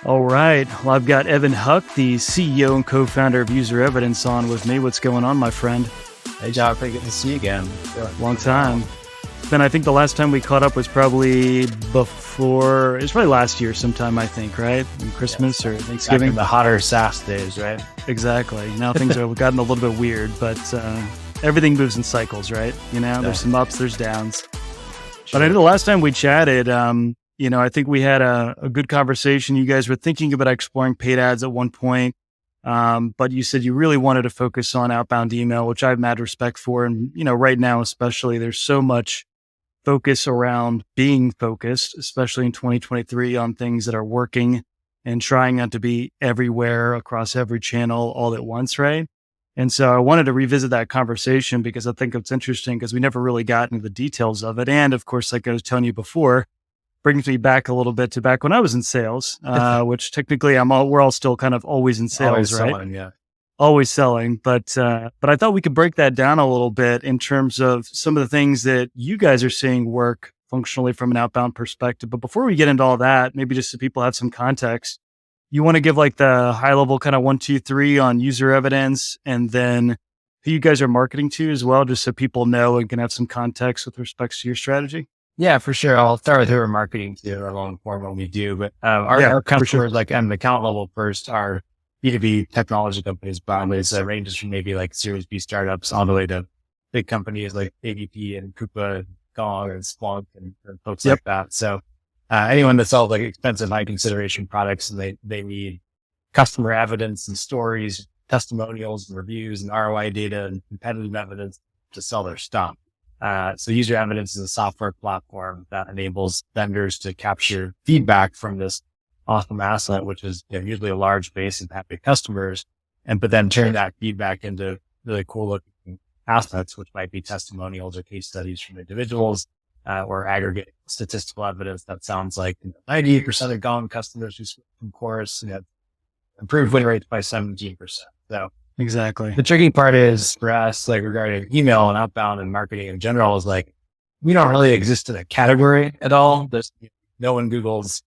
All right. Well, I've got Evan Huck, the CEO and co-founder of UserEvidence, on with me. What's going on, my friend? Hey, John, pretty good to see you again. Long time. Then I think the last time we caught up was probably before, it was probably last year sometime, I think, right? Christmas or Thanksgiving. Back in the hotter SaaS days, right? Exactly. Now things have gotten a little bit weird, but everything moves in cycles, right? There's some ups, there's downs. But I know the last time we chatted, I think we had a good conversation. You guys were thinking about exploring paid ads at one point, but you said you really wanted to focus on outbound email, which I have mad respect for. And, right now, especially, there's so much focus around being focused, especially in 2023 on things that are working and trying not to be everywhere across every channel all at once, right? And so I wanted to revisit that conversation because I think it's interesting because we never really got into the details of it. And of course, like I was telling you before, brings me back a little bit to back when I was in sales, which technically we're all still kind of always in sales, always right? Selling, yeah. Always selling. But I thought we could break that down a little bit in terms of some of the things that you guys are seeing work functionally from an outbound perspective. But before we get into all that, maybe just so people have some context, you want to give like the high level kind of 1, 2, 3 on UserEvidence and then who you guys are marketing to as well, just so people know and can have some context with respect to your strategy? Yeah, for sure. I'll start with who we're marketing to along form what we do. But our customers, like on the account level first, are B2B technology companies broadly. So it ranges from maybe like Series B startups all the way to big companies like ADP and Coupa, and Gong and Splunk and folks like that. So anyone that sells like expensive, high consideration products, and they need customer evidence and stories, testimonials and reviews and ROI data and competitive evidence to sell their stuff. So UserEvidence is a software platform that enables vendors to capture feedback from this awesome asset, which is usually a large base of happy customers, but then turn that feedback into really cool looking assets, which might be testimonials or case studies from individuals, or aggregate statistical evidence that sounds like 98% of Gong customers who switch from Chorus improved win rates by 17%. So exactly. The tricky part is for us, like regarding email and outbound and marketing in general, is like, we don't really exist in a category at all. There's no one Google's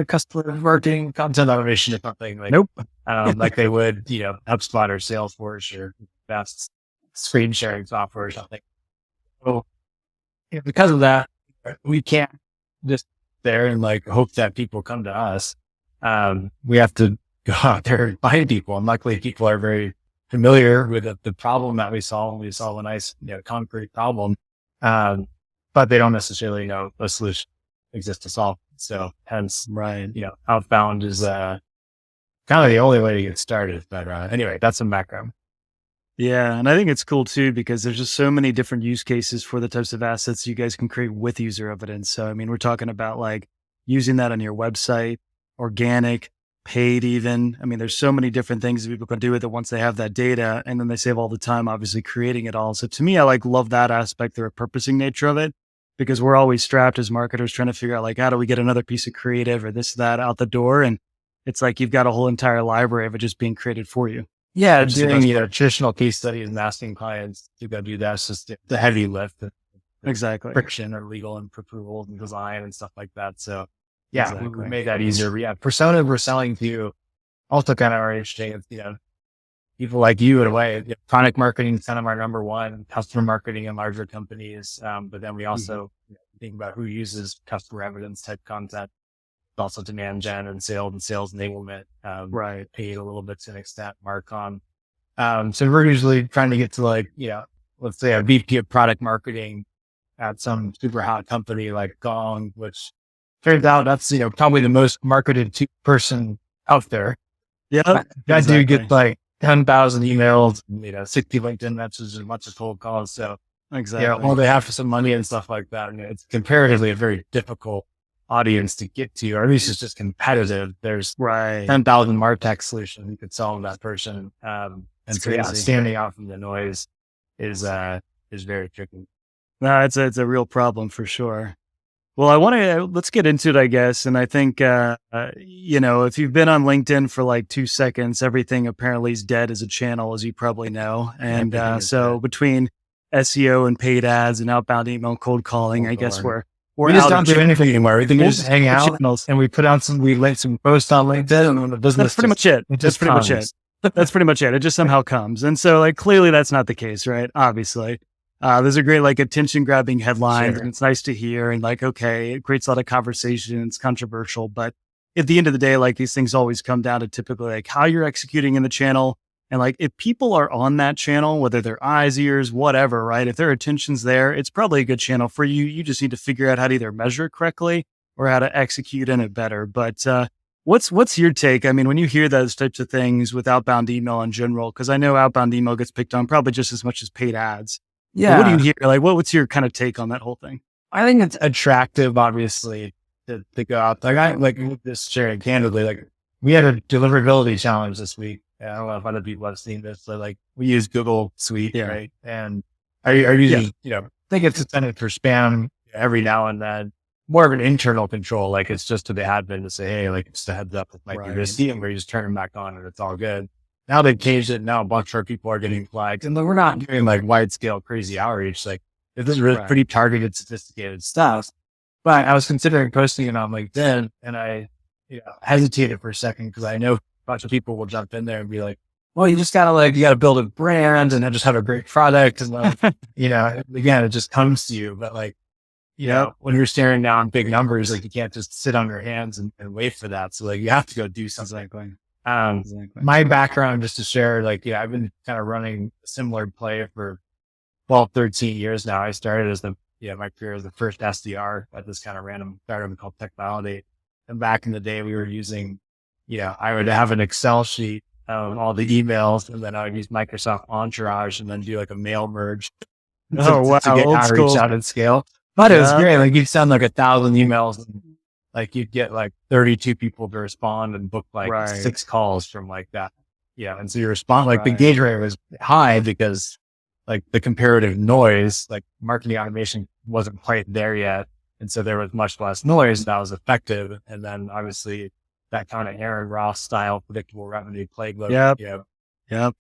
customer marketing content automation or something like, nope. Like they would, HubSpot or Salesforce or best screen sharing software or something. So because of that, we can't just there and like hope that people come to us. We have to go out there and find people. And luckily people are very familiar with the problem that we solve. We solve a nice, concrete problem. But they don't necessarily know a solution exists to solve. So hence, right. Outbound is, kind of the only way to get started. But, anyway, that's some background. Yeah. And I think it's cool too, because there's just so many different use cases for the types of assets you guys can create with UserEvidence. So, I mean, we're talking about like using that on your website, organic, paid even. I mean, there's so many different things that people can do with it once they have that data, and then they save all the time, obviously creating it all. So to me, I love that aspect, the repurposing nature of it, because we're always strapped as marketers trying to figure out like, how do we get another piece of creative or this, that out the door? And it's like, you've got a whole entire library of it just being created for you. Yeah. Doing, traditional case studies and asking clients to go do that. It's just the heavy lift. Exactly. Friction or legal and approvals and design and stuff like that. So yeah, exactly. we made that easier. Yeah. Personas we're selling to also kind of are interesting. It's, people like you in a way. Product marketing is kind of our number one, customer marketing in larger companies. But then we also think about who uses customer evidence type content. Also demand gen and sales enablement, right. Paid a little bit to an extent, Marcom. So we're usually trying to get to like, let's say a VP of product marketing at some super hot company like Gong, which turns out that's, probably the most marketed person out there. Yeah. That dude gets like 10,000 emails, 60 LinkedIn messages and a bunch of cold calls. So exactly. All they have for some money and stuff like that. And it's comparatively a very difficult audience to get to, or at least it's just competitive. There's 10,000 MarTech solutions you could sell to that person. And so standing out from the noise is very tricky. No, it's a real problem for sure. Well, let's get into it, I guess. And I think, if you've been on LinkedIn for like 2 seconds, everything apparently is dead as a channel, as you probably know. And so between SEO and paid ads and outbound email cold calling, I guess we're We just don't do anything anymore. We think we just hang out channels. and we put out we link some posts on LinkedIn, and when the business That's pretty much it. That's pretty much it. That's pretty much it. It just somehow comes. And so like clearly that's not the case, right? Obviously. Those are great, like attention grabbing headlines, and it's nice to hear. And like, okay, it creates a lot of conversation. It's controversial, but at the end of the day, like these things always come down to typically like how you're executing in the channel. And like, if people are on that channel, whether they're eyes, ears, whatever, right? If their attention's there, it's probably a good channel for you. You just need to figure out how to either measure it correctly or how to execute in it better. But, what's your take? I mean, when you hear those types of things with outbound email in general, because I know outbound email gets picked on probably just as much as paid ads. Yeah. But what do you hear? Like, what's your kind of take on that whole thing? I think it's attractive, obviously, to go out. Like I like just sharing candidly, like we had a deliverability challenge this week. I don't know if other people have seen this, but like we use Google Suite, right? And are using, I think it's intended for spam every now and then, more of an internal control. Like it's just to the admin to say, hey, like just a heads up, it might be risky, and we just turn them back on and it's all good. Now they've changed it. Now a bunch of people are getting flagged, and we're not doing like wide scale crazy outreach. Like this is really pretty targeted, sophisticated stuff. But I was considering posting it on LinkedIn, and I hesitated for a second because I know bunch of people will jump in there and be like, well, you just gotta you gotta build a brand and then just have a great product. And again, it just comes to you. But like, when you're staring down big numbers, like you can't just sit on your hands and wait for that. So like you have to go do something. Exactly. My background, just to share, like, I've been kind of running a similar play for 12, 13 years now. I started as my career as the first SDR at this kind of random startup called Tech Validate. And back in the day, we were using I would have an Excel sheet of all the emails, and then I would use Microsoft Entourage and then do like a mail merge to get outreach out at scale. But it was great. Like you'd send like 1,000 emails, and like you'd get like 32 people to respond and book like 6 calls from like that. Yeah. And so your response, like the engagement rate was high because like the comparative noise, like marketing automation wasn't quite there yet. And so there was much less noise, and that was effective. And then obviously that kind of Aaron Ross style predictable revenue playbook,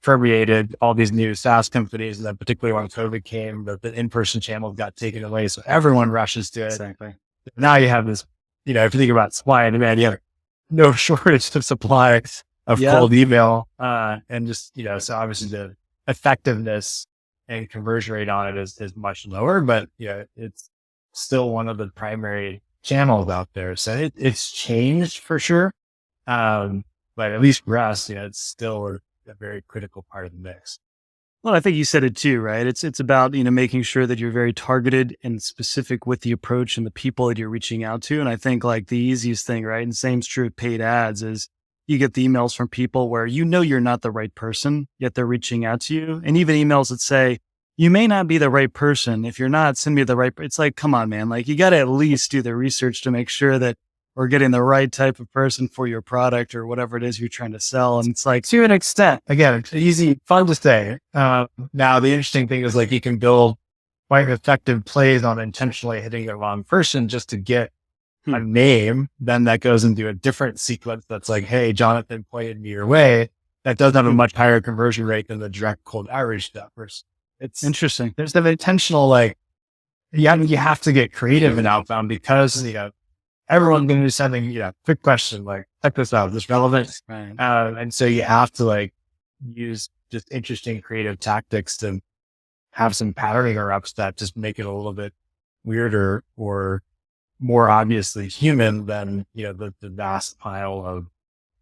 permeated all these new SaaS companies. And then particularly when COVID came, the in-person channels got taken away. So everyone rushes to it. Exactly. Now you have this, if you think about supply and demand, you have no shortage of supply of cold email. And just, so obviously the effectiveness and conversion rate on it is much lower, but it's still one of the primary channels out there. So it's changed for sure. But at least for us, it's still a very critical part of the mix. Well, I think you said it too, right? It's about, making sure that you're very targeted and specific with the approach and the people that you're reaching out to. And I think like the easiest thing, right? And same's true of paid ads, is you get the emails from people where you're not the right person, yet they're reaching out to you. And even emails that say, you may not be the right person. If you're not, send me the right. It's like, come on, man. Like you got to at least do the research to make sure that we're getting the right type of person for your product or whatever it is you're trying to sell. And it's like, to an extent, again, it's easy, fun to say. Now the interesting thing is like you can build quite effective plays on intentionally hitting the wrong person just to get a name. Then that goes into a different sequence that's like, hey, Jonathan pointed me your way. That does have a much higher conversion rate than the direct cold outreach stuff. It's interesting. There's the intentional, like, you have to get creative in outbound because, everyone's going to be sending, quick question, like, check this out, is this relevant? Right. And so you have to like use just interesting creative tactics to have some patterning or ups that just make it a little bit weirder or more obviously human than, the vast pile of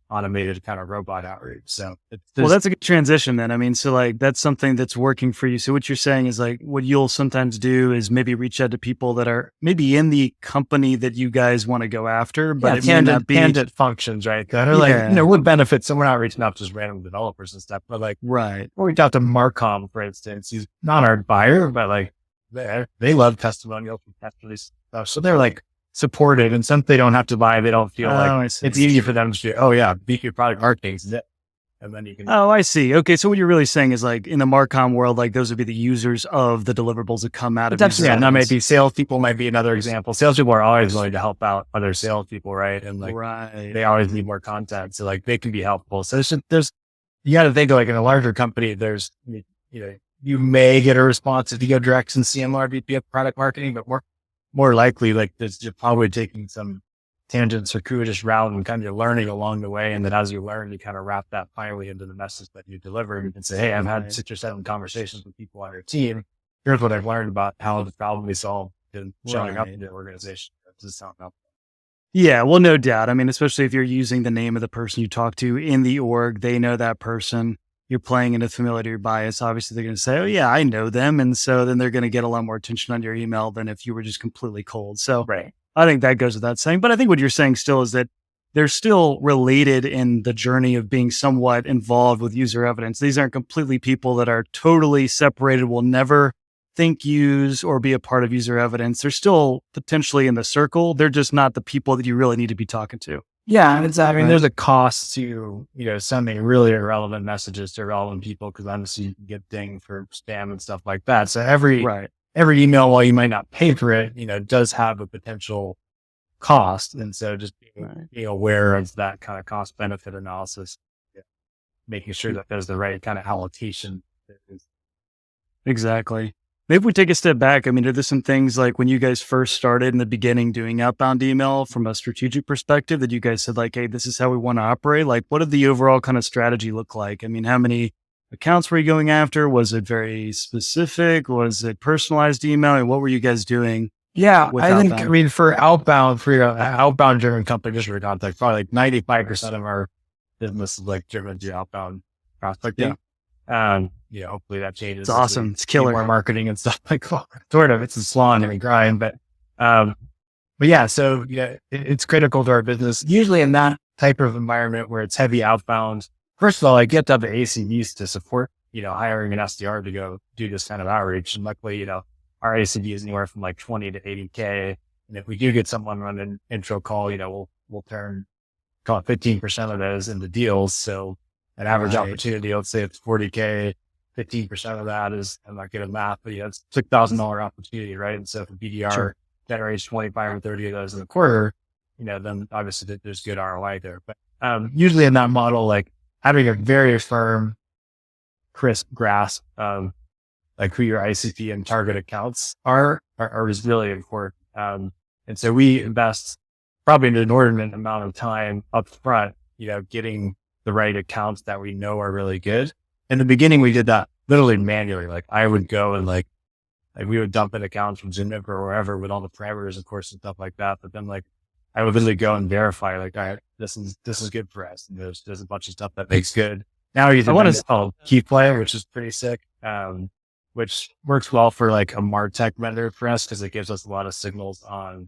automated kind of robot outreach. So that's a good transition then. I mean, so like that's something that's working for you. So what you're saying is like what you'll sometimes do is maybe reach out to people that are maybe in the company that you guys want to go after, but it may not be candidate functions, right? That are like, would benefit. So we're not reaching out to just random developers and stuff, but like, right. Or reach out to Marcom, for instance. He's not our buyer, but like they love testimonials from test release stuff. So they're like supported, and since they don't have to buy, they don't feel like it's easy for them to say, oh yeah, VP product marketing is it. And then you can. Oh, I see. Okay. So what you're really saying is like in the Marcom world, like those would be the users of the deliverables that come out of it. Yeah, that might be salespeople might be another example. Salespeople are always willing to help out other salespeople, right? And like, they always need more content. So like they can be helpful. So you got to think like in a larger company, there's, you may get a response if you go direct and CMR, VP of product marketing, but more more likely like this, you're probably taking some tangent, circuitous route and kind of learning along the way. And then as you learn, you kind of wrap that finally into the message that you deliver and say, hey, I've had 6 or 7 conversations with people on your team. Here's what I've learned about how the problem we solve is showing up in the organization. Does sound up? Yeah, well, no doubt. I mean, especially if you're using the name of the person you talk to in the org, they know that person. You're playing into familiarity bias. Obviously, they're going to say, oh, yeah, I know them. And so then they're going to get a lot more attention on your email than if you were just completely cold. So Right. I think that goes without saying. But I think what you're saying still is that they're still related in the journey of being somewhat involved with user evidence. These aren't completely people that are totally separated, will never think, use, or be a part of user evidence. They're still potentially in the circle. They're just not the people that you really need to be talking to. Yeah. I mean, there's a cost to, sending really irrelevant messages to irrelevant people, because obviously you can get dinged for spam and stuff like that. So every email, while you might not pay for it, does have a potential cost. And so just being aware of that kind of cost benefit analysis, making sure that there's the right kind of allocation. Exactly. Maybe we take a step back. I mean, are there some things like when you guys first started in the beginning doing outbound email from a strategic perspective that you guys said like, hey, this is how we want to operate? Like, what did the overall kind of strategy look like? I mean, how many accounts were you going after? Was it very specific? Was it personalized email? And what were you guys doing? Yeah, I mean, for outbound, for your outbound driven company, just for context, probably like 95% of our business is like driven to outbound prospecting. Hopefully that changes. It's awesome. It's killer. More marketing and stuff like that. Sort of. It's a slog and a grind, but yeah, so, it's critical to our business. Usually in that type of environment where it's heavy outbound, first of all, I get to have the ACVs to support, hiring an SDR to go do this kind of outreach. And luckily, our ACV is anywhere from like 20 to 80K. And if we do get someone on an intro call, we'll call it 15% of those into deals. So an average opportunity, let's say it's 40K, 15% of that is, I'm not good at math, but it's $6,000 opportunity, right? And so if a BDR generates 25 or 30 of those in a quarter, then obviously there's good ROI there. But usually in that model, like having a very firm, crisp grasp of like who your ICP and target accounts are is really important. And so we invest probably an inordinate amount of time up front, getting the right accounts that we know are really good. In the beginning, we did that literally manually. Like I would go and like we would dump in accounts from Zoom or wherever with all the parameters, of course, and stuff like that. But then like I would literally go and verify like, all right, this is good for us. And there's a bunch of stuff that makes good. Now you want to call Key Play, which is pretty sick. Which works well for like a MarTech vendor for us because it gives us a lot of signals on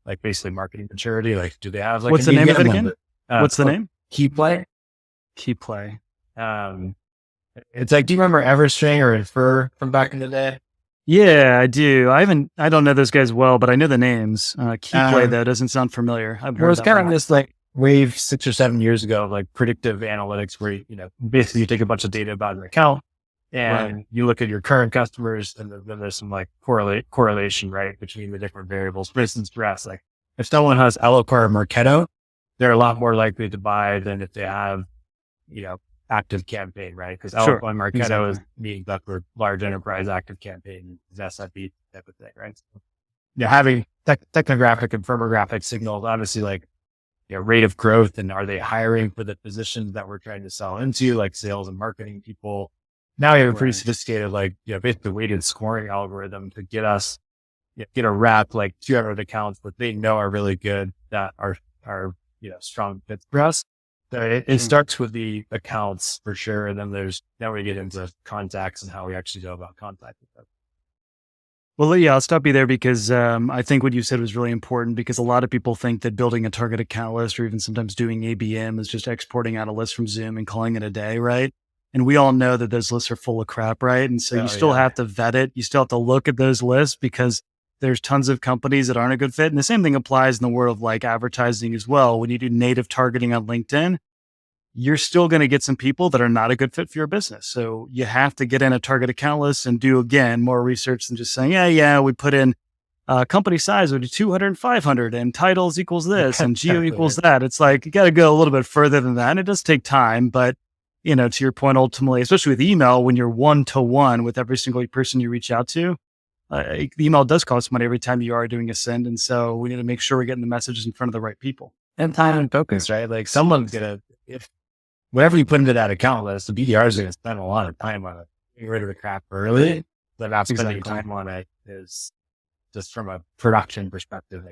like basically marketing maturity. Like, do they have like what's the name of it again? What's the name? Key Play. Key Play. It's like, do you remember Everstring or Infer from back in the day? Yeah, I do. I don't know those guys well, but I know the names. Key Play though doesn't sound familiar. It was kind of this like wave 6 or 7 years ago of like predictive analytics where, basically you take a bunch of data about an account and you look at your current customers and then there's some like correlation, right, between the different variables. For instance, for us, like if someone has Eloquar or Marketo, they're a lot more likely to buy than if they have, active campaign, right? Because Eloquar and Marketo is meaning that for large enterprise active campaign, is SFB type of thing, right? So, having technographic and firmographic signals, obviously like, rate of growth and are they hiring for the positions that we're trying to sell into, like sales and marketing people. Now you have a pretty sophisticated, like, basically weighted scoring algorithm to get us, get a rep, like 200 accounts that they know are really good, that are, strong fits for us. So it starts with the accounts for sure. And then now we get into contacts and how we actually go about contacting them. Well, yeah, I'll stop you there because I think what you said was really important because a lot of people think that building a target account list or even sometimes doing ABM is just exporting out a list from Zoom and calling it a day, right? And we all know that those lists are full of crap, right? And so you still have to vet it. You still have to look at those lists because there's tons of companies that aren't a good fit. And the same thing applies in the world of like advertising as well. When you do native targeting on LinkedIn, you're still going to get some people that are not a good fit for your business. So you have to get in a target account list and do, again, more research than just saying, we put in company size, we do 200 and 500 and titles equals this and geo equals that. It's like, you got to go a little bit further than that. And it does take time, but to your point, ultimately, especially with email, when you're one-to-one with every single person you reach out to, the email does cost money every time you are doing a send. And so we need to make sure we're getting the messages in front of the right people. And time and focus, right? Like someone's if whatever you put into that account list, the BDR is going to spend a lot of time on it. Getting rid of the crap early, but not spending time on it is just from a production perspective.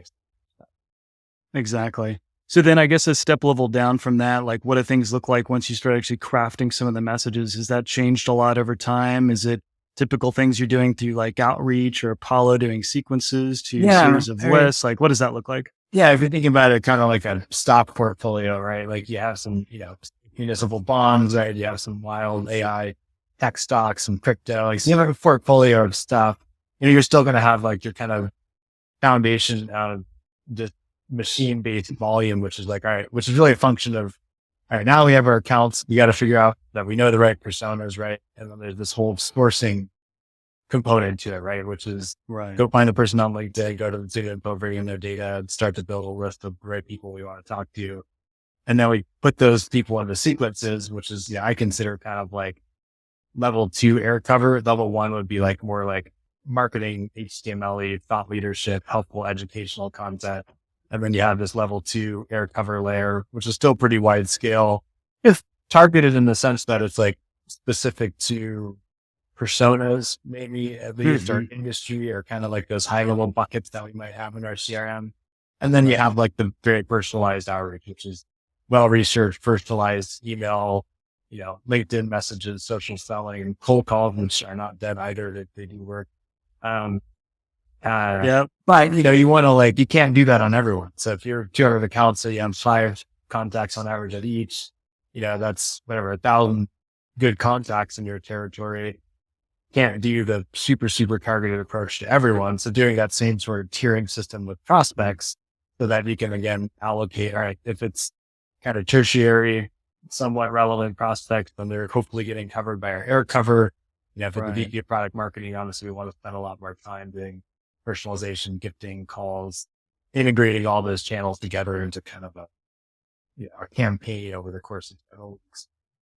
Exactly. So then I guess a step level down from that, like what do things look like once you start actually crafting some of the messages? Has that changed a lot over time? Is it typical things you're doing through like outreach or Apollo doing sequences to a series of lists? Like what does that look like? Yeah, if you're thinking about it kind of like a stock portfolio, right? Like you have some, municipal bonds, right? You have some wild AI tech stocks, some crypto, like so you have a portfolio of stuff. You're still going to have like your kind of foundation of just machine-based volume, which is like, all right, which is really a function of, all right, now we have our accounts. We got to figure out that we know the right personas, right? And then there's this whole sourcing component to it, right? Which is go find the person on LinkedIn, go to the data info, bring in their data, and start to build a list of the right people we want to talk to. And then we put those people into sequences, which is, I consider kind of like level 2 air cover. Level 1 would be like more like marketing, HTML, thought leadership, helpful educational content. And then you have this level 2 air cover layer, which is still pretty wide scale. It's targeted in the sense that it's like specific to personas, maybe at least our industry, or kind of like those high level buckets that we might have in our CRM. And then you have like the very personalized outreach, which is well-researched, personalized email, LinkedIn messages, social selling, cold calls, which are not dead either. They do work. But you want to you can't do that on everyone. So if you're 200 accounts, so you have 5 contacts on average at each, that's whatever, 1,000 good contacts in your territory. Can't do the super, super targeted approach to everyone. So doing that same sort of tiering system with prospects so that you can again allocate, all right, if it's kind of tertiary, somewhat relevant prospects, then they're hopefully getting covered by our air cover. For the VP of product marketing, honestly, we want to spend a lot more time doing personalization, gifting, calls, integrating all those channels together into kind of a campaign over the course of several weeks.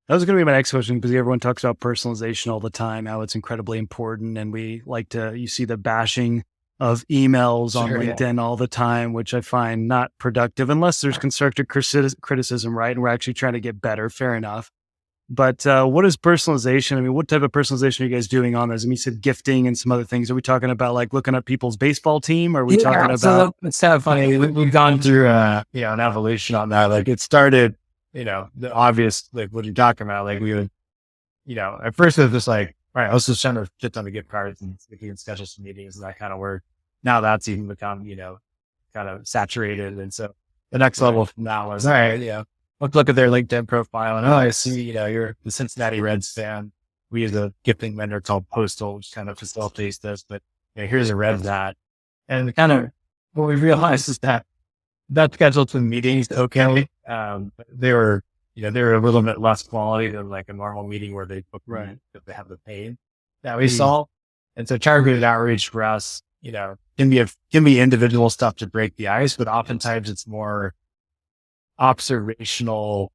That was going to be my next question, because everyone talks about personalization all the time, how it's incredibly important. And you see the bashing of emails on LinkedIn all the time, which I find not productive unless there's constructive criticism, right? And we're actually trying to get better. Fair enough. But what is personalization? I mean, what type of personalization are you guys doing on this? I mean, you said gifting and some other things. Are we talking about like looking up people's baseball team? Or are we talking about? So it's kind of funny. We've gone through, an evolution on that. Like it started, the obvious, like what you're talking about. Like we would, at first it was just like, all right, let's just send a shit ton of gift cards and we can schedule some meetings and that kind of work. Now that's even become, kind of saturated. And so the next level from now is, all right, let's look at their LinkedIn profile and, I see, you're the Cincinnati Reds fan. We use a gifting vendor called Postal, which kind of facilitates this, but here's a Reds hat. And kind of what we realized is that scheduled some meetings, okay. They were a little bit less quality than like a normal meeting where they book, if they have the pain that we saw. And so targeted outreach for us, can be individual stuff to break the ice, but oftentimes it's more observational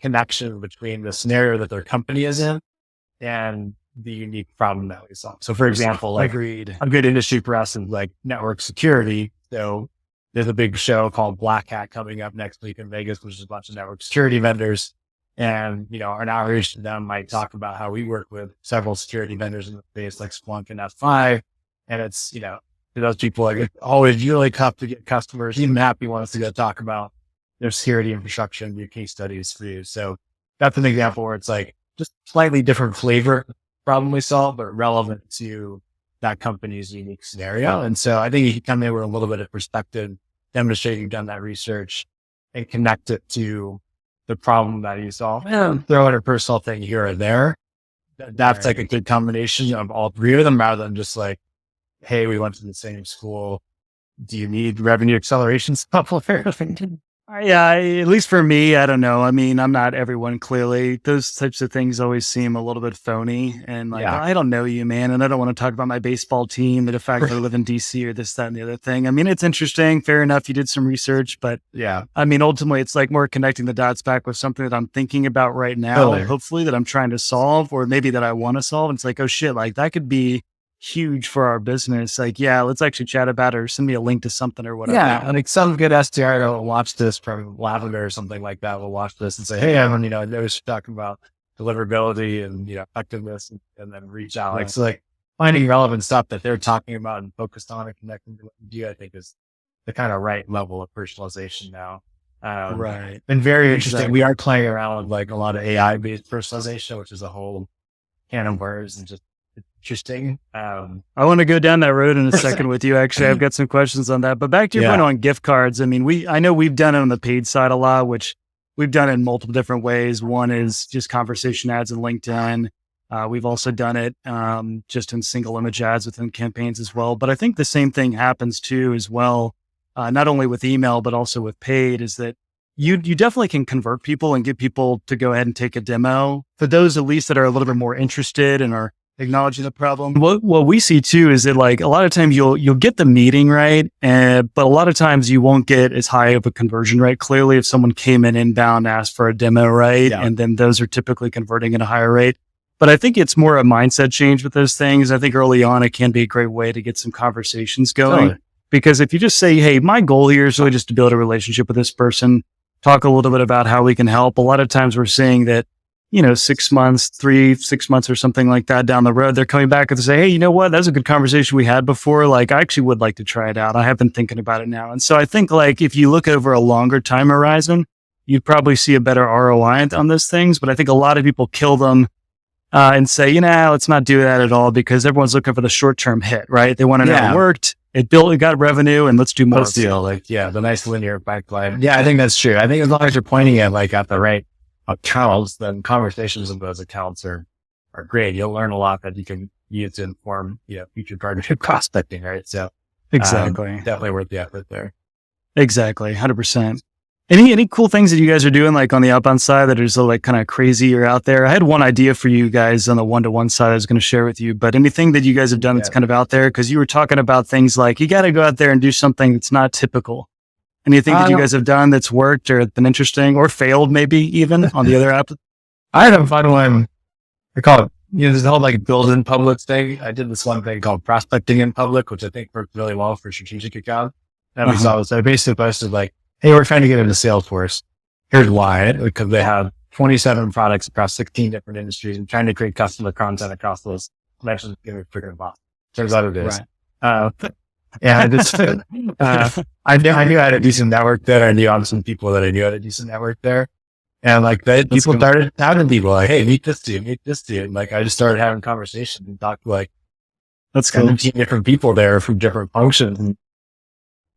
connection between the scenario that their company is in and the unique problem that we solve. So for example, like a good industry for us is like network security. So there's a big show called Black Hat coming up next week in Vegas, which is a bunch of network security vendors. And, our outreach to them might talk about how we work with several security vendors in the space like Splunk and F5. And it's, to those people, like it's always really tough to get customers, even happy ones to go talk about their security infrastructure and your case studies for you. So that's an example where it's like just slightly different flavor problem we solve, but relevant to that company's unique scenario. And so I think you can come in with a little bit of perspective, demonstrate you've done that research and connect it to the problem that you solve and throw in a personal thing here or there. That's like a good combination of all 3 of them rather than just like, hey, we went to the same school. Do you need revenue acceleration software? Yeah, at least for me, I don't know. I mean, I'm not everyone, clearly. Those types of things always seem a little bit phony. And I don't know you, man. And I don't want to talk about my baseball team, the fact that I live in DC or this, that, and the other thing. I mean, it's interesting. Fair enough. You did some research, but I mean, ultimately, it's like more connecting the dots back with something that I'm thinking about right now, hopefully that I'm trying to solve, or maybe that I want to solve. And it's like, oh shit, like that could be huge for our business. Like, yeah, let's actually chat about it or send me a link to something or whatever. Yeah. Like some good SDR will watch this from Lavender or something like that. Will watch this and say, hey, Evan, I noticed you're talking about deliverability and, effectiveness and then reach out. Right. Like, so like finding relevant stuff that they're talking about and focused on and connecting to what you do, I think is the kind of right level of personalization now. Right. Been very interesting. Exactly. We are playing around with like a lot of AI based personalization, which is a whole can of worms and just interesting. I want to go down that road in a second with you. Actually, I've got some questions on that. But back to your point on gift cards. I mean, I know we've done it on the paid side a lot, which we've done it in multiple different ways. One is just conversation ads in LinkedIn. We've also done it just in single image ads within campaigns as well. But I think the same thing happens too as well, not only with email, but also with paid, is that you definitely can convert people and get people to go ahead and take a demo. For those at least that are a little bit more interested and are acknowledging the problem. What we see too is that like a lot of times you'll get the meeting right, but a lot of times you won't get as high of a conversion rate. Clearly, if someone came in inbound, asked for a demo, right, and then those are typically converting at a higher rate. But I think it's more a mindset change with those things. I think early on it can be a great way to get some conversations going. Because if you just say, hey, my goal here is really just to build a relationship with this person, talk a little bit about how we can help. A lot of times we're seeing that 6 months, 6 months or something like that down the road, they're coming back and say, hey, you know what? That's a good conversation we had before. Like, I actually would like to try it out. I have been thinking about it now. And so I think like if you look over a longer time horizon, you'd probably see a better ROI on those things. But I think a lot of people kill them and say, let's not do that at all because everyone's looking for the short-term hit, right? They want to know it worked, it got revenue, and let's do more. Let's deal. Like, the nice linear pipeline. Yeah, I think that's true. I think as long as you're pointing at like at the right accounts, then conversations in those accounts are great. You'll learn a lot that you can use to inform, future partnership prospecting, right? So exactly, definitely worth the effort there. Exactly, 100%. Any cool things that you guys are doing like on the outbound side that is like kind of crazy or out there? I had one idea for you guys on the one-to-one side I was going to share with you, but anything that you guys have done that's kind of out there? Because you were talking about things like you got to go out there and do something that's not typical. Anything that you guys have done that's worked or been interesting or failed maybe even on the other app? I had a fun one. I call it, there's the whole like build in public thing. I did this one thing called prospecting in public, which I think worked really well for strategic accounts. And we saw this. I basically posted like, hey, we're trying to get into Salesforce. Here's why. Because they have 27 products across 16 different industries and trying to create customer content across those. Eventually going to figure it out. Turns out it is. Right. I knew I had a decent network there. I knew on some people that I knew had a decent network there. And like people started having people like, hey, meet this dude. And like, I just started having conversations and talked to like 17 different people there from different functions. And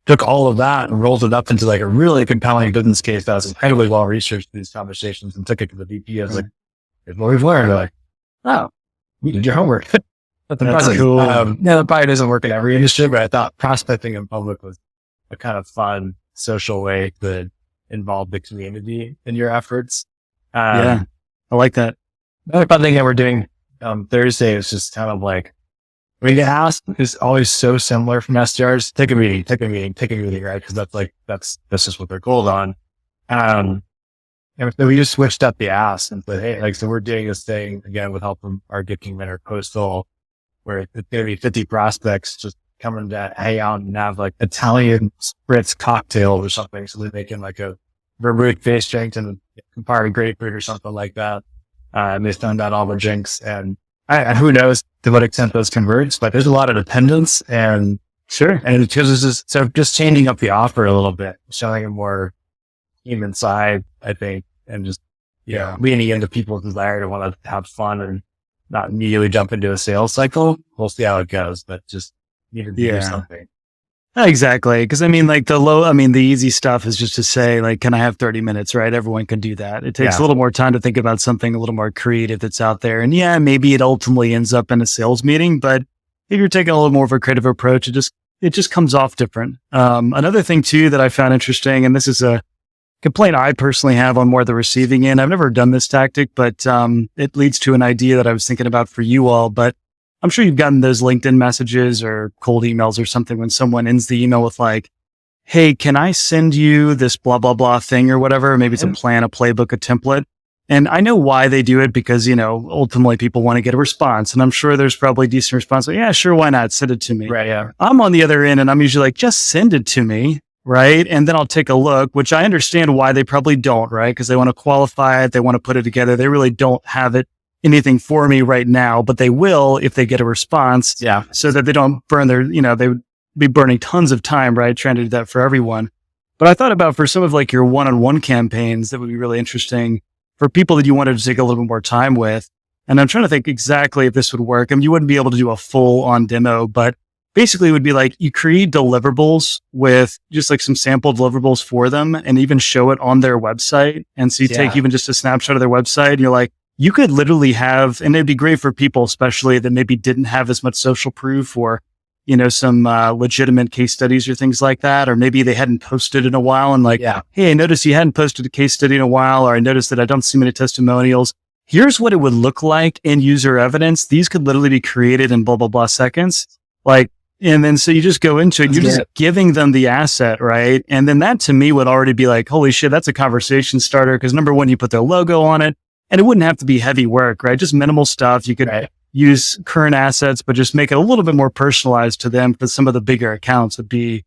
took all of that and rolled it up into like a really compelling business case that was incredibly well researched in these conversations and took it to the VP. I was like, here's what we've learned. They're like, oh, you did your homework. That's cool. That probably doesn't work in every industry, but I thought prospecting in public was a kind of fun social way to involve the community in your efforts. I like that. Another fun thing that we're doing Thursday is just kind of like, we get asked is always so similar from SDRs. Take a meeting, right? Because that's just what they're gold on. And so we just switched up the ask and said, hey, so we're doing this thing again with help from our Gifting Mentor Coastal, where it's going to be 50 prospects just coming to hang out and have like Italian spritz cocktail or something. So they're making like a vermouth face drink and Campari grapefruit or something like that. And they found out all the drinks and who knows to what extent those converts, but there's a lot of dependence and because this is just changing up the offer a little bit, showing a more human side, I think, and just, leaning into people's desire to want to have fun and not immediately jump into a sales cycle. We'll see how it goes, but just need to do something. Exactly. Because I mean, like the easy stuff is just to say, like, can I have 30 minutes, right? Everyone can do that. It takes a little more time to think about something a little more creative that's out there. And maybe it ultimately ends up in a sales meeting, but if you're taking a little more of a creative approach, it just comes off different. Another thing too that I found interesting, and this is a complaint I personally have on more the receiving end. I've never done this tactic, but it leads to an idea that I was thinking about for you all, but I'm sure you've gotten those LinkedIn messages or cold emails or something when someone ends the email with like, hey, can I send you this blah, blah, blah thing or whatever? Maybe it's a plan, a playbook, a template. And I know why they do it because, ultimately people want to get a response. And I'm sure there's probably decent response. Like, yeah, sure. Why not? Send it to me. Right. Yeah. I'm on the other end and I'm usually like, just send it to me. Right. And then I'll take a look, which I understand why they probably don't. Right. Because they want to qualify it. They want to put it together. They really don't have anything for me right now, but they will if they get a response. Yeah. So that they don't burn they would be burning tons of time, right? Trying to do that for everyone. But I thought about for some of like your one-on-one campaigns, that would be really interesting for people that you wanted to take a little bit more time with. And I'm trying to think exactly if this would work. I mean, you wouldn't be able to do a full on demo, but basically it would be like you create deliverables with just like some sample deliverables for them and even show it on their website. And so you take even just a snapshot of their website and you're like, you could literally have, and it'd be great for people, especially that maybe didn't have as much social proof or, some legitimate case studies or things like that. Or maybe they hadn't posted in a while and like, hey, I noticed you hadn't posted a case study in a while, or I noticed that I don't see many testimonials. Here's what it would look like in user evidence. These could literally be created in blah, blah, blah seconds. And then so you just go into it, you're just giving them the asset, right? And then that to me would already be like, holy shit, that's a conversation starter. Because number one, you put their logo on it and it wouldn't have to be heavy work, right? Just minimal stuff. You could use current assets, but just make it a little bit more personalized to them. Because some of the bigger accounts would be,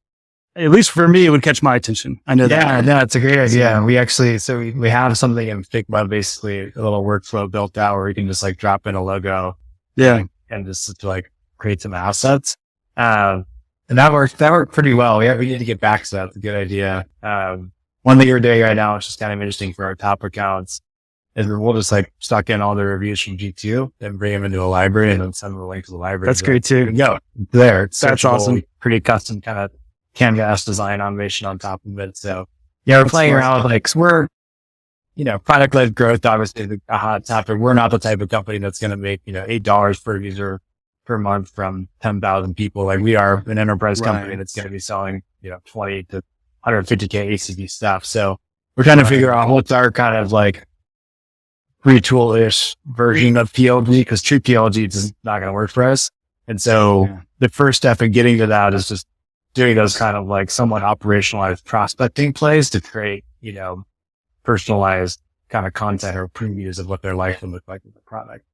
at least for me, it would catch my attention. I know that. Yeah, no, it's a great idea. We actually, we have something in Figma, basically a little workflow built out where you can just like drop in a logo. Yeah. And just to like create some assets. And that worked pretty well. We need to get back to that. It's a good idea. One thing we're doing right now, which is kind of interesting for our top accounts, is we'll just like stock in all the reviews from G2 and bring them into a library and then send them a link to the library. That's great too. Go there. That's awesome. Pretty custom kind of canvas design automation on top of it. So yeah, we're playing around with like, we're, product-led growth, obviously a hot topic. We're not the type of company that's going to make, $8 per user per month from 10,000 people. Like we are an enterprise company that's going to be selling, 20 to 150K ACV stuff. So we're trying to figure out what's our kind of like retool-ish version of PLG, because true PLG is not going to work for us. And so the first step in getting to that is just doing those kind of like somewhat operationalized prospecting plays to create, personalized kind of content or previews of what their life would look like with the product.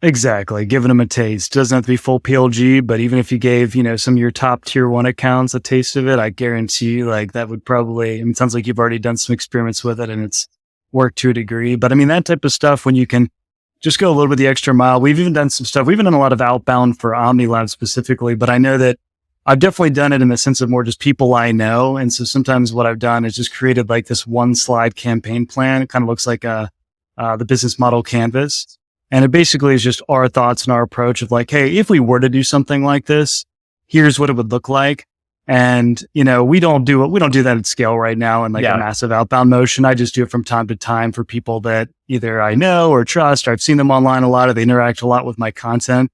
Exactly. Giving them a taste. Doesn't have to be full PLG, but even if you gave, some of your top tier 1 accounts a taste of it, I guarantee you like that would probably, it sounds like you've already done some experiments with it and it's worked to a degree. But I mean, that type of stuff, when you can just go a little bit the extra mile, we've even done some stuff. We've even done a lot of outbound for OmniLab specifically, but I know that I've definitely done it in the sense of more just people I know. And so sometimes what I've done is just created like this 1-slide campaign plan. It kind of looks like the business model canvas. And it basically is just our thoughts and our approach of like, hey, if we were to do something like this, here's what it would look like. And, we don't do that at scale right now in like a massive outbound motion. I just do it from time to time for people that either I know or trust, or I've seen them online a lot, or they interact a lot with my content.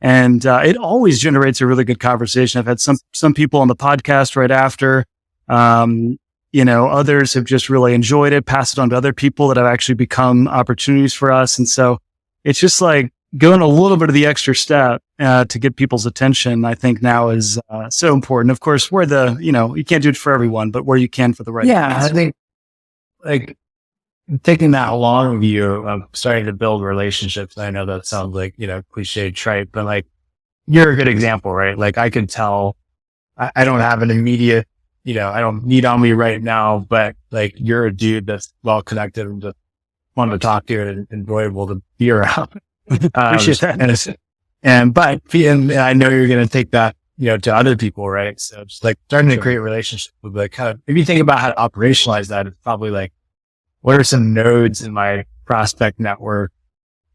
And it always generates a really good conversation. I've had some people on the podcast right after. Others have just really enjoyed it, passed it on to other people that have actually become opportunities for us. And so it's just like going a little bit of the extra step to get people's attention, I think now is so important. Of course, where you can't do it for everyone, but where you can for the right. Yeah, I think like taking that long view of starting to build relationships. I know that sounds like, cliche trite, but like you're a good example, right? Like I can tell I don't have an immediate, I don't need on me right now, but like you're a dude that's well connected and just fun to talk to and enjoyable to be around. Appreciate that. And I know you're going to take that, to other people, right? So just like starting to create relationships with like kind of, if you think about how to operationalize that, it's probably like, what are some nodes in my prospect network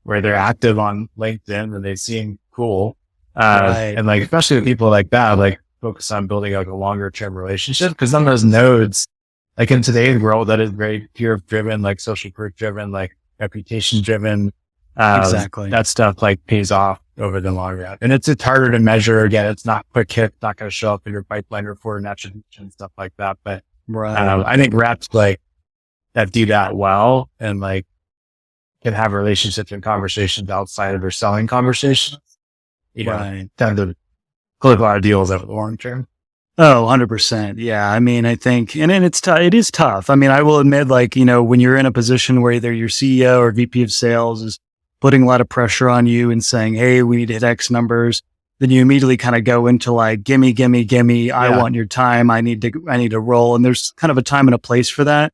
where they're active on LinkedIn and they seem cool? And like, especially with people like that, like focus on building like a longer term relationship. Cause some of those nodes, like in today's world that is very peer driven, like social proof driven, like reputation driven. Exactly. That stuff like pays off over the long run. And it's harder to measure. Again, it's not quick hit, not going to show up in your pipeline report and attribution and stuff like that. But I think reps like that do that well and like can have relationships and conversations outside of their selling conversations, tend to close a lot of deals over the long term. Oh, 100%. Yeah. I mean, I think, and it's tough. It is tough. I mean, I will admit, like, when you're in a position where either your CEO or VP of sales is putting a lot of pressure on you and saying, hey, we need to hit X numbers, then you immediately kind of go into like, gimme, gimme, gimme. I want your time. I need to roll. And there's kind of a time and a place for that.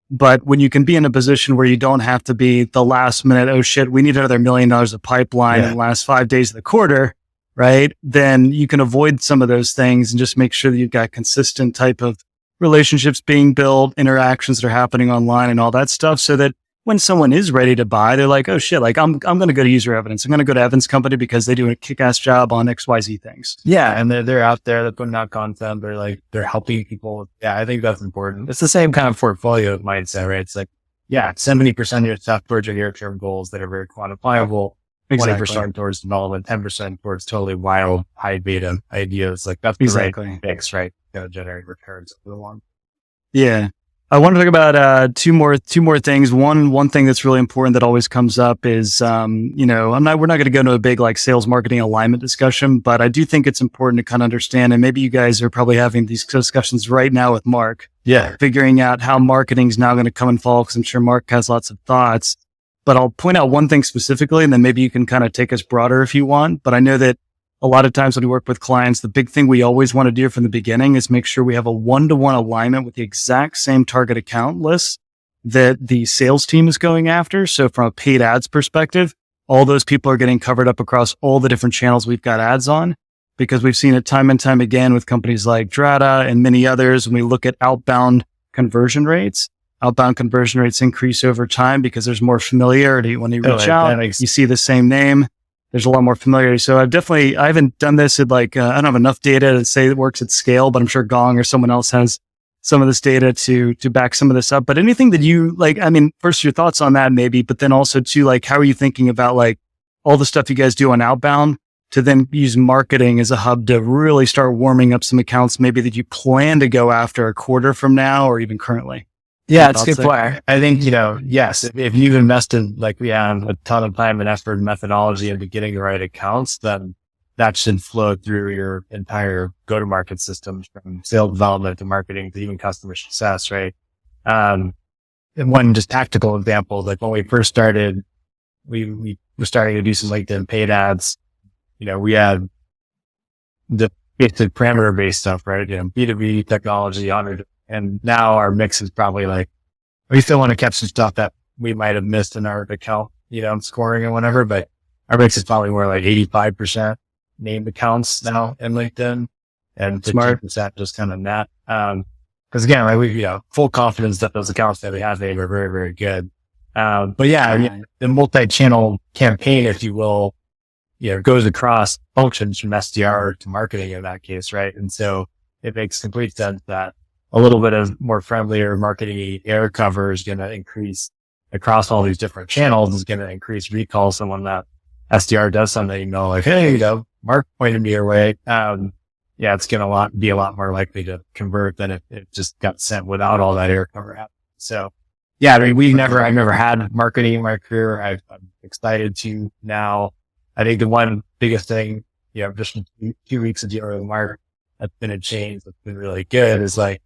But when you can be in a position where you don't have to be the last minute, oh shit, we need another $1 million of pipeline in the last 5 days of the quarter, right? Then you can avoid some of those things and just make sure that you've got consistent type of relationships being built, interactions that are happening online and all that stuff, so that when someone is ready to buy, they're like, oh shit, like I'm going to go to UserEvidence. I'm going to go to Evan's company because they do a kick-ass job on XYZ things. Yeah. And they're out there, they're putting out content. They're helping people. Yeah. I think that's important. It's the same kind of portfolio mindset, right? It's like, 70% of your stuff towards your near-term goals that are very quantifiable. Exactly. 20% towards development, 10% towards totally wild, high beta ideas. Like that's the right mix, right? Generate returns over the long. Yeah. I want to talk about two more things. One thing that's really important that always comes up is we're not going to go into a big like sales marketing alignment discussion, but I do think it's important to kind of understand, and maybe you guys are probably having these discussions right now with Mark. Yeah. Figuring out how marketing is now going to come and fall, because I'm sure Mark has lots of thoughts. But I'll point out one thing specifically, and then maybe you can kind of take us broader if you want. But I know that a lot of times when we work with clients, the big thing we always want to do from the beginning is make sure we have a one-to-one alignment with the exact same target account list that the sales team is going after. So from a paid ads perspective, all those people are getting covered up across all the different channels we've got ads on, because we've seen it time and time again with companies like Drata and many others. When we look at outbound conversion rates increase over time because there's more familiarity. When you reach out, you see the same name. There's a lot more familiarity. So I haven't done this at like, I don't have enough data to say it works at scale, but I'm sure Gong or someone else has some of this data to back some of this up. But anything that you like, I mean, first your thoughts on that maybe, but then also too, like, how are you thinking about like all the stuff you guys do on Outbound to then use marketing as a hub to really start warming up some accounts maybe that you plan to go after a quarter from now or even currently? Yeah, it's a good point. I think, yes, if you've invested like we have a ton of time and effort and methodology into getting the right accounts, then that should flow through your entire go-to-market system, from sales development to marketing to even customer success, right? And one just tactical example, like when we first started, we were starting to do some LinkedIn paid ads. We had the basic parameter-based stuff, right? B2B technology, and now our mix is probably like, we still want to catch some stuff that we might have missed in our account, scoring and whatever, but our mix is probably more like 85% named accounts now in LinkedIn and 15% just kind of net. Cause again, like we, full confidence that those accounts that we have named are very, very good. But yeah, the multi-channel campaign, if you will, goes across functions from SDR to marketing in that case, right? And so it makes complete sense that a little bit of more friendlier marketing air cover is going to increase across all these different channels, is going to increase recall. Someone that SDR does something, like, hey, Mark pointed me your way. It's going to be a lot more likely to convert than if it just got sent without all that air cover happening. So yeah, I mean, I've never had marketing in my career. I'm excited to now. I think the one biggest thing, just 2 weeks of dealing with Mark, that's been a change that's been really good, is like,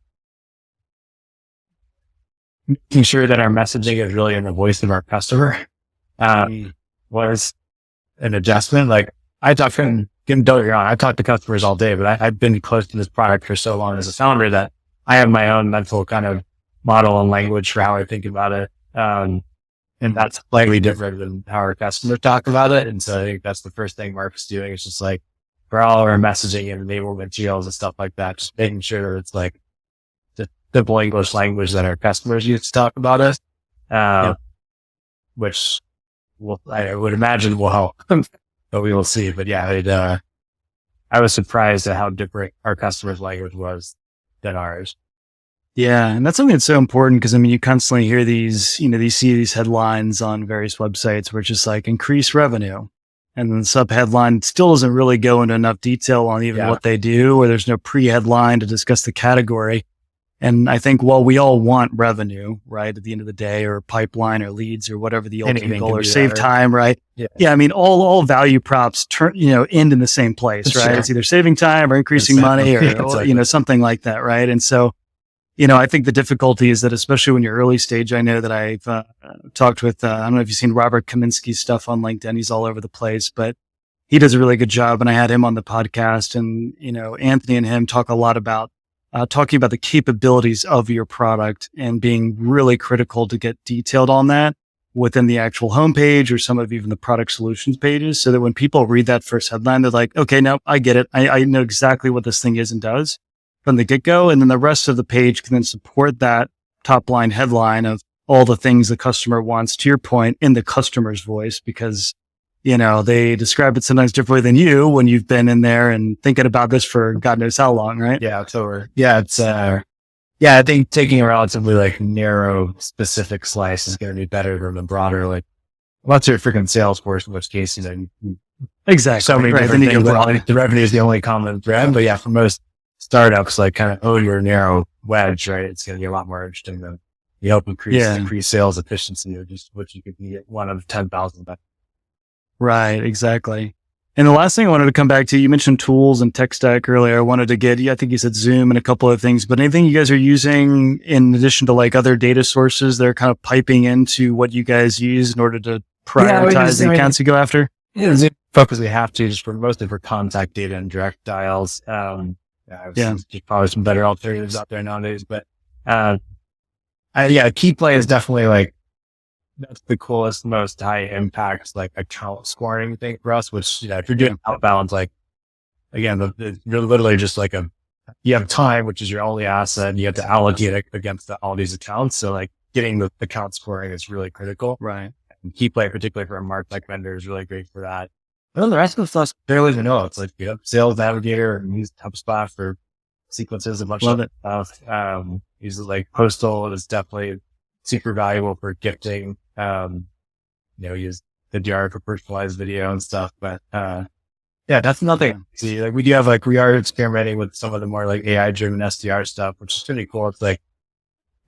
making sure that our messaging is really in the voice of our customer, was an adjustment. Like I talk to customers all day, but I've been close to this product for so long as a founder that I have my own mental kind of model and language for how I think about it. And that's slightly different than how our customers talk about it. And so I think that's the first thing Mark's doing. It's just like, for all our messaging and enablement materials and stuff like that, just making sure it's like simple English language that our customers use to talk about us, which I would imagine will help, but we will see. But yeah, I was surprised at how different our customers' language was than ours. Yeah. And that's something that's so important, because I mean, you constantly hear these, you see these headlines on various websites where it's just like increase revenue. And then the sub headline still doesn't really go into enough detail on even what they do, or there's no pre-headline to discuss the category. And I think, well, we all want revenue, right? At the end of the day, or pipeline or leads or whatever the ultimate goal, or save time, right? Yeah. I mean, all value props end in the same place, right? Sure. It's either saving time or increasing money or something like that, right? And so, I think the difficulty is that, especially when you're early stage, I know that I've talked with, I don't know if you've seen Robert Kaminsky's stuff on LinkedIn. He's all over the place, but he does a really good job. And I had him on the podcast, and, Anthony and him talk a lot about talking about the capabilities of your product and being really critical to get detailed on that within the actual homepage or some of even the product solutions pages, so that when people read that first headline, they're like, okay, no, I get it. I know exactly what this thing is and does from the get-go. And then the rest of the page can then support that top line headline of all the things the customer wants, to your point, in the customer's voice, because they describe it sometimes differently than you when you've been in there and thinking about this for God knows how long, right? Yeah, totally. Yeah, it's, I think taking a relatively narrow specific slice is going to be better than the broader, what's your freaking sales force, in which case, exactly. So many different things. The revenue is the only common thread, but yeah, for most startups, kind of own your narrow wedge, right? It's going to be a lot more interesting than you help increase sales efficiency, or just what you could get one of 10,000. Right, exactly. And the last thing I wanted to come back to, you mentioned tools and tech stack earlier. I wanted to get, I think you said Zoom and a couple of things, but anything you guys are using in addition to other data sources that are kind of piping into what you guys use in order to prioritize the accounts you go after? Yeah, Zoom focus we have to, just mostly for contact data and direct dials. There's probably some better alternatives out there nowadays, but Key Play is definitely that's the coolest, most high impact, account scoring thing for us, which, if you're doing outbound, again, you're literally just you have time, which is your only asset, and you have to allocate it against all these accounts. So getting the account scoring is really critical. Right. And Key Play, particularly for a MarTech vendor, is really great for that. But then the rest of the stuff's barely vanilla. It's Sales Navigator, and use HubSpot for sequences, a bunch of stuff. Uses Postal is definitely super valuable for gifting. Use the DR for personalized video and stuff, but, that's nothing. See, we do have we are experimenting with some of the more AI driven SDR stuff, which is pretty cool. It's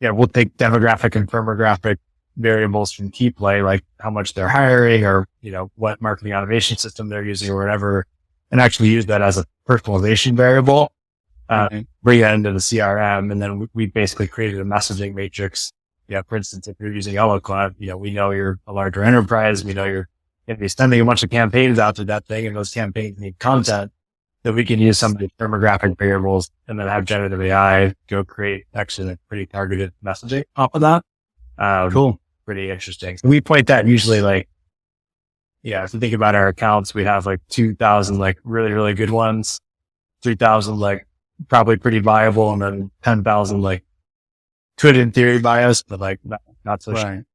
we'll take demographic and firmographic variables from Key Play, how much they're hiring, or, what marketing automation system they're using or whatever, and actually use that as a personalization variable, bring that into the CRM. And then we basically created a messaging matrix. Yeah, for instance, if you're using Eloquent, we know you're a larger enterprise. We know you're going to be sending a bunch of campaigns out to that thing, and those campaigns need content, that we can use some of the firmographic variables and then have generative AI go create actually pretty targeted messaging off of that. Cool. Pretty interesting. So we point that usually if you think about our accounts, we have 2,000 really, really good ones, 3,000 probably pretty viable, and then 10,000 could in theory buy us, but not so sure.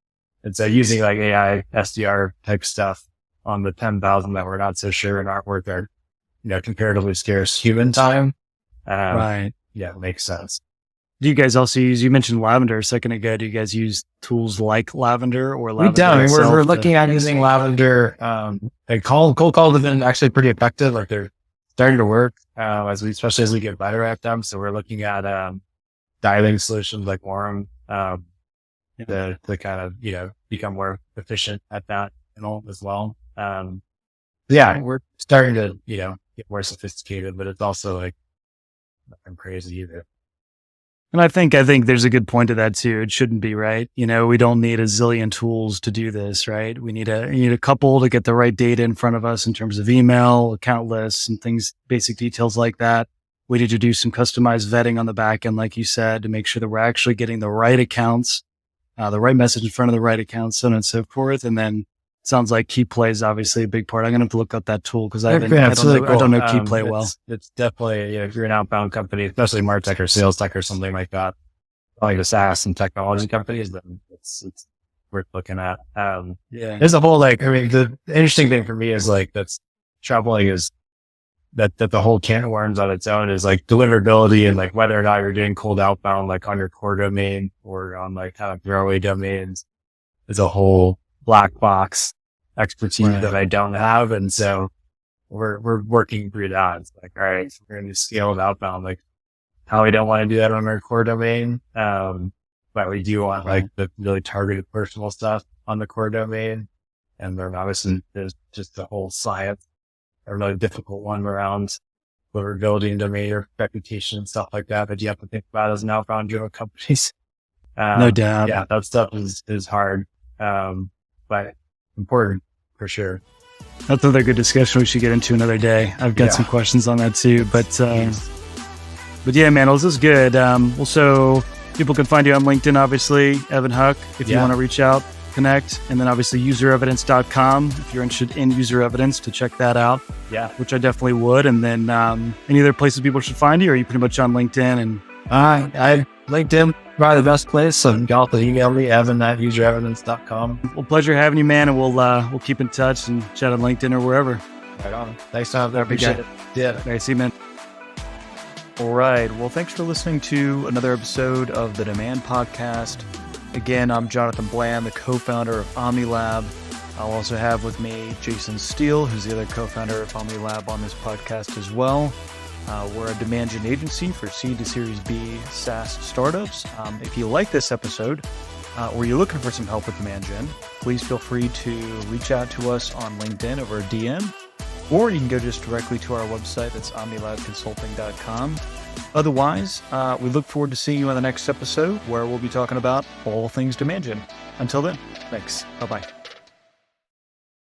And so using AI SDR type stuff on the 10,000 that we're not so sure and aren't worth our, comparatively scarce human time. Right. Yeah, it makes sense. Do you guys also use, you mentioned Lavender a second ago. Do you guys use tools like Lavender or Lavender? We don't. We're looking at using Lavender. Cold calls have been actually pretty effective. They're starting to work, especially as we get better at them. So we're looking at, dialing solutions like Orem, to kind of, become more efficient at that as well. We're starting to, get more sophisticated, but it's also nothing crazy either. And I think there's a good point to that too. It shouldn't be, right? We don't need a zillion tools to do this, right? We need a couple to get the right data in front of us in terms of email, account lists, and things, basic details like that. We need to do some customized vetting on the back end, like you said, to make sure that we're actually getting the right accounts, the right message in front of the right accounts, so on and so forth. And then it sounds like Key Play is obviously a big part. I'm going to have to look up that tool because I don't know Key Play well. It's definitely, if you're an outbound company, especially MarTech or sales tech or something like that, like the SaaS and technology companies, then it's worth looking at. There's a whole, the interesting thing for me is that's troubling is that the whole can of worms on its own is deliverability and whether or not you're doing cold outbound on your core domain or on kind of throwaway domains is a whole black box expertise that I don't have. And so we're working through that. It's all right, we're going to scale it outbound. how we don't want to do that on our core domain. But we do want like the really targeted personal stuff on the core domain. And then obviously there's just the whole science, a really difficult one around observability and domain reputation and stuff like that you have to think about as an outbound driven companies. No doubt. Yeah, that stuff is hard, but important for sure. That's another good discussion we should get into another day. I've got some questions on that too, but yeah, man, this is good. Also, people can find you on LinkedIn, obviously, Evan Huck, if you want to reach out, connect, and then obviously userevidence.com if you're interested in user evidence to check that out. Yeah, which I definitely would. And then any other places people should find you? Or are you pretty much on LinkedIn? And I LinkedIn probably the best place. So you can also email me, evan@userevidence.com. Well, pleasure having you, man. And we'll keep in touch and chat on LinkedIn or wherever. Right on. Thanks, Tom. I appreciate it. Yeah. All right, see you, man. All right. Well, thanks for listening to another episode of the Demand Podcast. Again, I'm Jonathan Bland, the co-founder of OmniLab. I'll also have with me Jason Steele, who's the other co-founder of OmniLab on this podcast as well. We're a demand gen agency for seed to Series B SaaS startups. If you like this episode or you're looking for some help with demand gen, please feel free to reach out to us on LinkedIn over a DM, or you can go just directly to our website. That's omnilabconsulting.com. Otherwise, we look forward to seeing you on the next episode where we'll be talking about all things demand gen. Until then, thanks. Bye-bye.